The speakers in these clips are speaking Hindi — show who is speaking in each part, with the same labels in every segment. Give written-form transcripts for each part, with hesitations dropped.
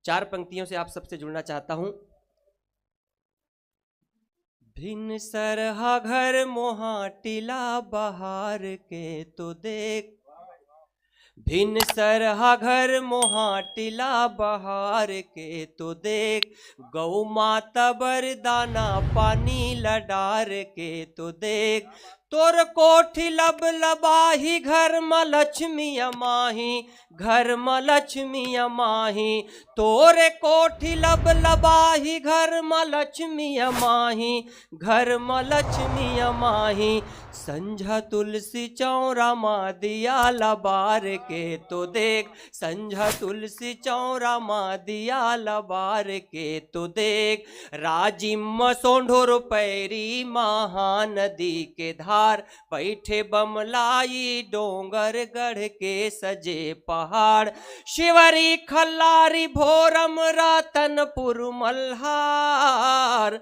Speaker 1: 4 पंक्तियों से आप सबसे जुड़ना चाहता हूं। भिन्न सरहा घर मोहा टीला बहार के तो देख, भिन्न सरहा घर मोहा टीला बहार के तो देख, गौ माता बरदाना पानी लडार के तो देख, तोर कोठी लब लबाही घर म लक्ष्मी अमाही, घर म लक्ष्मी अमाही, तोरे कोठी लब लबाही घर म लक्ष्मी अमाही, घर म लक्ष्मी अमाही, संझा तुलसी चौरा माँ दिया लबार के तो देख, संझा तुलसी चौरा माँ दिया लबार के तो देख, राजिम सोंढोर पैरी महानदी के धार, बैठे बमलाई डोंगर गढ़ के सजे पहाड़, शिवरी खल्लारी भोरम रतनपुर मल्हार,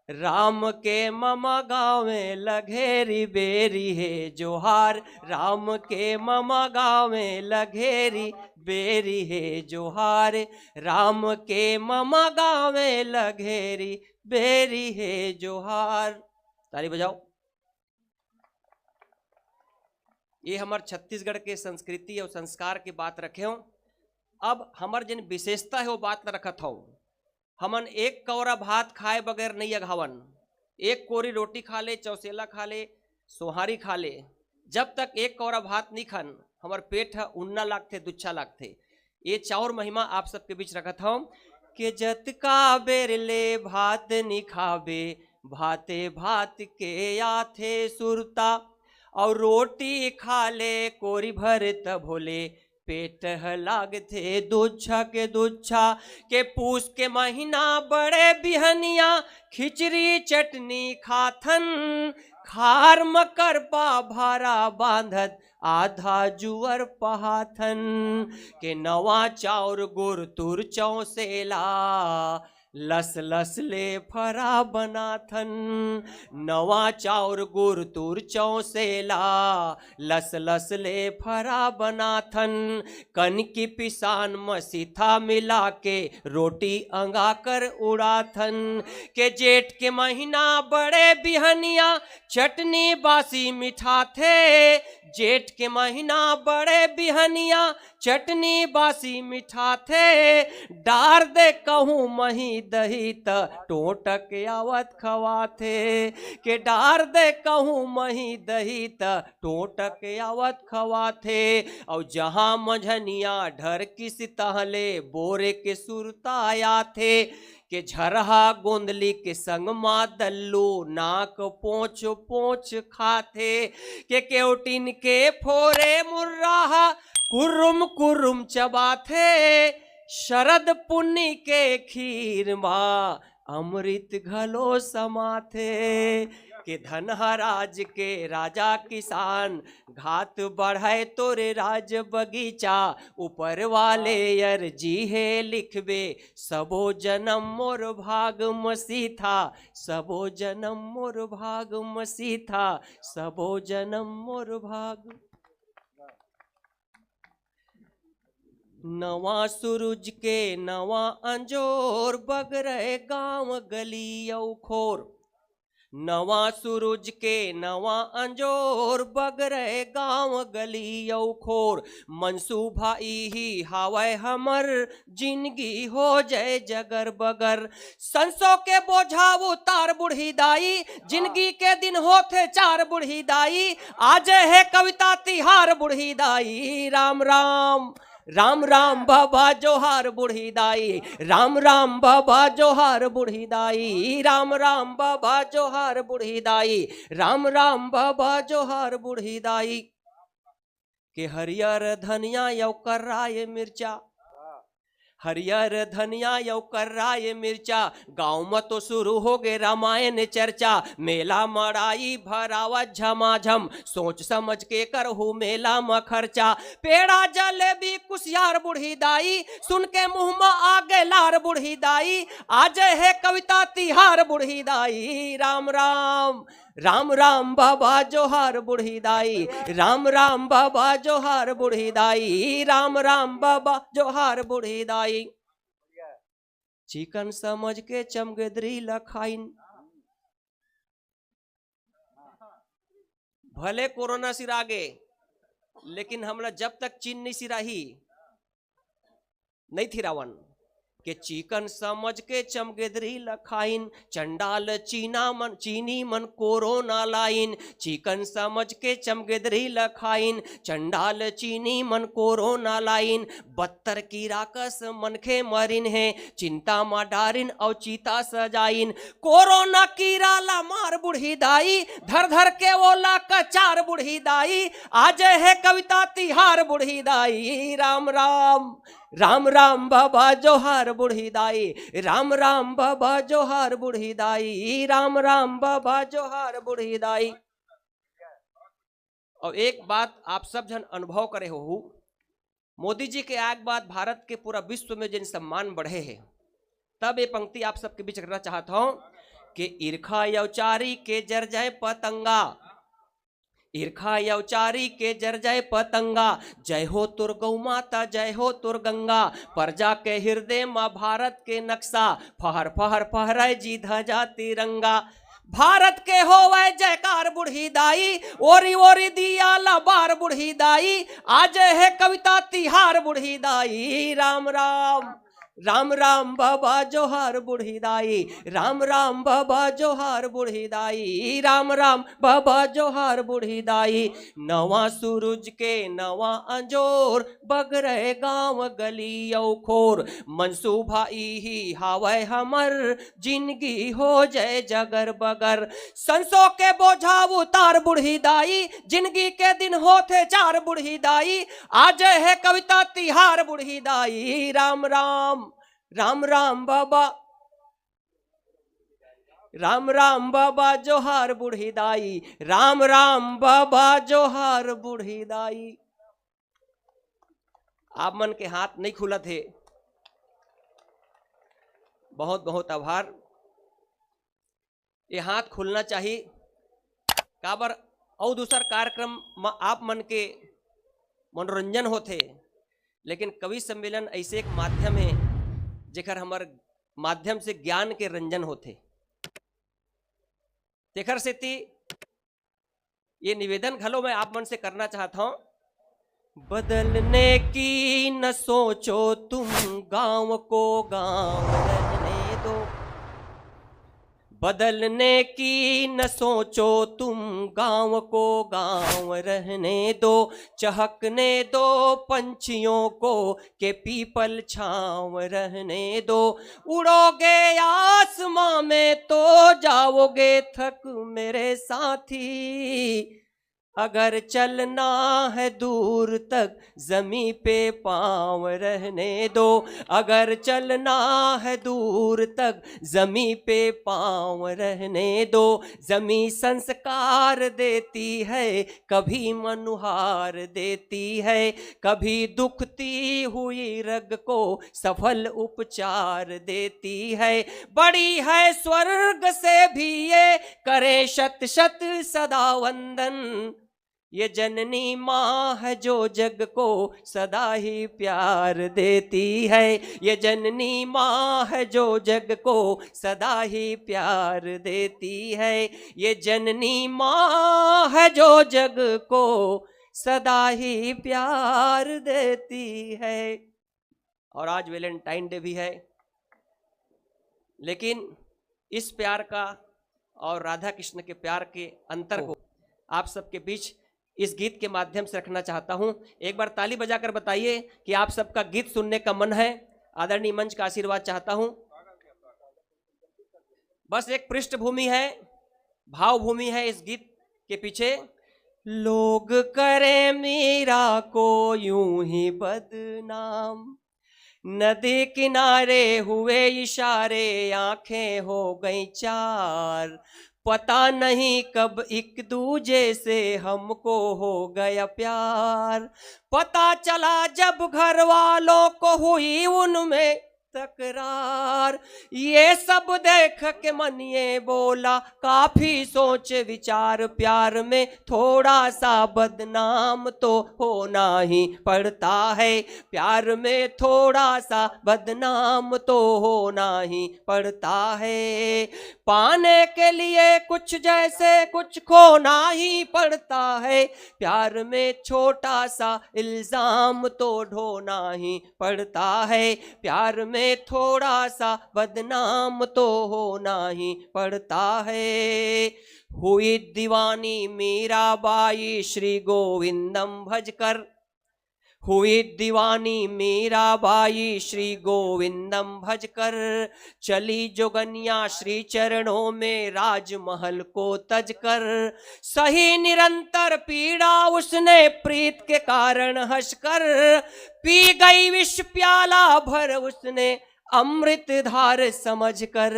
Speaker 1: राम के ममा गाँव में लगेरी बेरी है जोहार, राम के ममा गाँव में लगेरी बेरी है जोहार, राम के ममा गाँव में लगेरी बेरी है जोहार। ताली बजाओ। ये हमार छत्तीसगढ़ के संस्कृति और संस्कार की बात रखे हो। अब हमार जिन विशेषता है वो बात न रखत हो। हमन एक कौरा भात खाए बगैर नहीं अघावन, एक कोरी रोटी खा ले, चौसेला खा ले, सोहारी खा ले, जब तक एक कौरा भात नहीं खान हमार पेट है उन्ना लागथे, दुच्छा लागथे। ये चाउर महिमा आप सबके बीच रखत हूँ कि जतका बेर ले भात नहीं खाबे, भाते भात के आथे सुरता, और रोटी खा ले कोरी भर तब भोले, पेट लागथे दुच्छा के दुच्छा, के पूस के महीना बड़े बिहनिया खिचड़ी चटनी खाथन, खार मकर पा भारा बांधत आधा जुअर पहाथन, के नवा चाउर गुर तुर चौसेला लस लस ले फरा बनाथन, नवा चाउर गुर तुर चौसेला लस लस ले फरा बनाथन, कन की पिसान मसीथा मिला के रोटी अंगा कर उड़ाथन, के जेठ के महीना बड़े बिहनिया चटनी बासी मिठा थे, जेठ के महीना बड़े बिहनिया चटनी बासी मिठा थे, डार दे कहूँ मही दही त टोटक आवत खवाथे, के डार दे कहूँ मही दही त टोटक आवत खवाथे, और जहाँ मझनिया ढर किस तहले बोरे के सुरता आया थे, के झरहा गोंदली के संग मा दल्लू नाक पोंछ पोंछ खाथे, के केवटिन के फोरे मुर्राहा कुरुम कुरुम चबाथे, शरद पुन्नी के खीर माँ अमृत घलो समाथे, के धनहराज के राजा किसान घात बढ़ाए तोरे राज बगीचा, ऊपर वाले अर्जी है लिखबे सबो जन्म मोर भाग मसीथा, सबो जन्म मोर भाग मसीथा, सबो जन्म मोर भाग। नवा सूरज के नवा अंजोर बग रहे गांव गली औ खोर, नवा सूरज के नवा अंजोर बग रहे गांव गली औ खोर, मनसूबा ही हावय हमर जिंदगी हो जाए जगर बगर, संसो के बोझा उतार बूढ़ी दाई, जिंदगी के दिन होते 4 बूढ़ी दाई, आज है कविता तिहार बूढ़ी दाई, राम राम राम राम बाबा जोहार बूढ़ी दाई, राम राम बाबा जोहार बूढ़ी दाई, राम राम बाबा जोहार बूढ़ी दाई, राम राम बाबा जोहार बूढ़ी दाई, के हरियर धनिया यौ कराए मिर्चा, हरियर धनिया यौ कराए मिर्चा, गाँव में तो शुरू हो गए रामायण चर्चा, मेला मड़ाई भरावा झमाझम, सोच समझ के करहु मेला में खर्चा, पेड़ा जलेबी कुसियार बूढ़ी दाई, सुन के मुंह में आगे लार बूढ़ी दाई, आज है कविता तिहार बूढ़ी दाई, राम राम राम राम बाबा जोहार बूढ़ी दाई, राम राम बाबा जोहार बूढ़ी दाई, राम राम बाबा जोहार बूढ़ी दाई। चिकन समझ के चमगेदरी लखाइन। भले कोरोना सिरागे, लेकिन हमला जब तक चीन नहीं सिराही नहीं थी रावण के चिकन समझ के चमगेदरी लखाइन, चंडाल चीनी मन कोरोना लाइन। चिकन समझ के चमगेदरी लखाइन, चंडाल चीनी मन कोरोना लाइन। 72 की राकस मनखे मरिन है, चिंता मा डारिन और चीता सजाइन। कोरोना कीरा ला मार बुढ़ी दाई, धर धर के ओला कचार बुढ़ी दाई। आज है कविता तिहार बुढ़ी दाई। राम राम राम राम बाबा जोहार बुढ़ी दाई, राम राम बाबा जोहार बुढ़ी दाई, राम राम बाबा जोहार बुढ़ी दाई। और एक बात आप सब जन अनुभव करे हो, मोदी जी के आग बाद भारत के पूरा विश्व में जिन सम्मान बढ़े हैं, तब ये पंक्ति आप सबके बीच रखना चाहता हूं कि ईर्खा यौचारी के जर जाए पतंगा, ईर्खा यौचारी के जर जय पतंगा। जय हो तुर गौ माता, जय हो तुर गंगा, प्रजा के हृदय माँ भारत के नक्शा। फहर फहर फहराए जी ध्वजा तिरंगा। भारत के हो वह जयकार बुढ़ी दाई, ओरी ओरी दिया लबार बुढ़ी दाई। आज है कविता तिहार बुढ़ी दाई। राम राम राम राम बाबा जोहार बुढ़ी दाई, राम राम बाबा जोहार बुढ़ी दाई, राम राम बाबा जोहार बुढ़ी दाई। नवा सूरज के नवा अंजोर, बग रहे गांव गली औ खोर। मनसूबा ही हावै हमर, जिंदगी हो जय जगर बगर। संसो के बोझा उतार बुढ़ी दाई, जिंदगी के दिन होते चार बुढ़ी दाई। आज है कविता तिहार बुढ़ी दाई। राम राम राम राम बाबा, राम राम बाबा जोहार बुढ़ी दाई, राम राम बाबा जोहार बुढ़ी दाई। आप मन के हाथ नहीं खुला थे, बहुत बहुत आभार। ये हाथ खुलना चाहिए काबर और दूसर कार्यक्रम में आप मन के मनोरंजन होते, लेकिन कवि सम्मेलन ऐसे एक माध्यम है जेकर हमार माध्यम से ज्ञान के रंजन होते। तेखर सेती ये निवेदन घलो मैं आप मन से करना चाहता हूं, बदलने की न सोचो तुम, गांव को गांव रहने दो। बदलने की न सोचो तुम, गांव को गांव रहने दो। चहकने दो पंछियों को, के पीपल छांव रहने दो। उड़ोगे आसमां में तो जाओगे थक मेरे साथी। अगर चलना है दूर तक जमी पे पांव रहने दो। अगर चलना है दूर तक जमी पे पांव रहने दो। जमी संस्कार देती है, कभी मनुहार देती है। कभी दुखती हुई रग को सफल उपचार देती है। बड़ी है स्वर्ग से भी ये, करे शत शत सदा वंदन। ये जननी माँ है जो जग को सदा ही प्यार देती है। ये जननी माँ है जो जग को सदा ही प्यार देती है। ये जननी माँ है जो जग को सदा ही प्यार देती है। और आज वैलेंटाइन डे भी है, लेकिन इस प्यार का और राधा कृष्ण के प्यार के अंतर को आप सबके बीच इस गीत के माध्यम से रखना चाहता हूं। एक बार ताली बजाकर बताइए कि आप सबका गीत सुनने का मन है। आदरणीय मंच का आशीर्वाद चाहता हूं। बस एक पृष्ठभूमि है, भावभूमि है इस गीत के पीछे। लोग करें मीरा को यूं ही बदनाम, नदी किनारे हुए इशारे, आंखें हो गई चार। पता नहीं कब एक दूजे से हमको हो गया प्यार। पता चला जब घर वालों को हुई उनमें तकरार। ये सब देख के मन ये बोला काफी सोच विचार, प्यार में थोड़ा सा बदनाम तो होना ही पड़ता है, प्यार में थोड़ा सा बदनाम तो होना ही पड़ता है। पाने के लिए कुछ जैसे कुछ खोना ही पड़ता है, प्यार में छोटा सा इल्जाम तो ढोना ही पड़ता है, प्यार में थोड़ा सा बदनाम तो होना ही पड़ता है। हुई दीवानी मीराबाई श्री गोविंदम भजकर, हुई दीवानी मीराबाई श्री गोविंदम भजकर, चली जोगनिया श्री चरणों में राजमहल को तजकर, सही निरंतर पीड़ा उसने प्रीत के कारण हंसकर, पी गई विष प्याला भर उसने अमृत धार समझकर।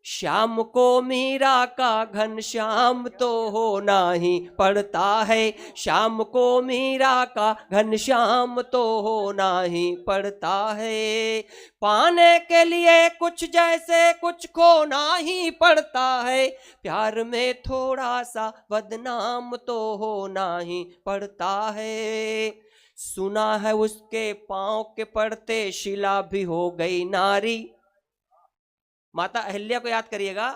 Speaker 1: श्याम को मीरा का घनश्याम तो होना ही पड़ता है, श्याम को मीरा का घनश्याम तो होना ही पड़ता है। पाने के लिए कुछ जैसे कुछ खोना ही पड़ता है, प्यार में थोड़ा सा बदनाम तो होना ही पड़ता है। सुना है उसके पांव के पड़ते शिला भी हो गई नारी, माता अहिल्या को याद करिएगा।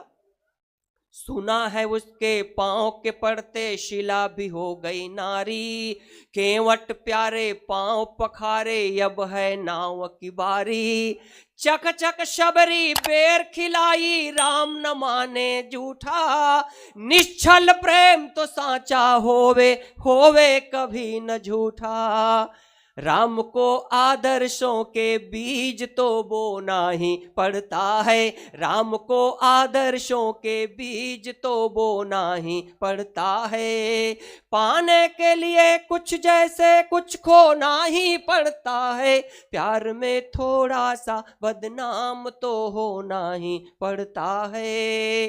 Speaker 1: सुना है उसके पांव के पड़ते शिला भी हो गई नारी, केवट प्यारे पांव पखारे अब है नाव की बारी। चक चक शबरी बेर खिलाई राम न माने झूठा, निश्चल प्रेम तो साचा होवे होवे कभी न झूठा। राम को आदर्शों के बीज तो बोना ही पड़ता है, राम को आदर्शों के बीज तो बोना ही पड़ता है। पाने के लिए कुछ जैसे कुछ खोना ही पड़ता है, प्यार में थोड़ा सा बदनाम तो होना ही पड़ता है।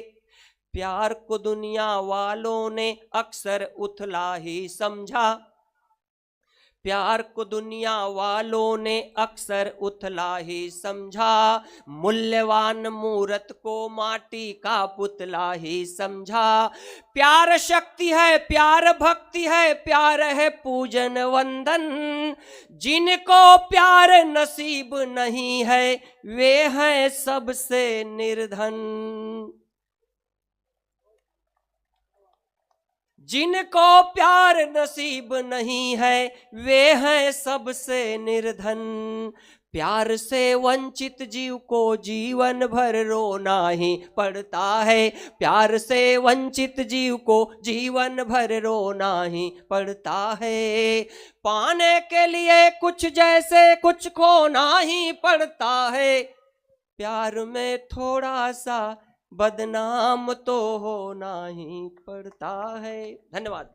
Speaker 1: प्यार को दुनिया वालों ने अक्सर उथला ही समझा, प्यार को दुनिया वालों ने अक्सर उथला ही समझा, मूल्यवान मूरत को माटी का पुतला ही समझा। प्यार शक्ति है, प्यार भक्ति है, प्यार है पूजन वंदन, जिनको प्यार नसीब नहीं है वे हैं सबसे निर्धन। जिनको प्यार नसीब नहीं है वे हैं सबसे निर्धन। प्यार से वंचित जीव को जीवन भर रोना ही पड़ता है, प्यार से वंचित जीव को जीवन भर रोना ही पड़ता है। पाने के लिए कुछ जैसे कुछ खोना ही पड़ता है, प्यार में थोड़ा सा बदनाम तो होना ही पड़ता है। धन्यवाद।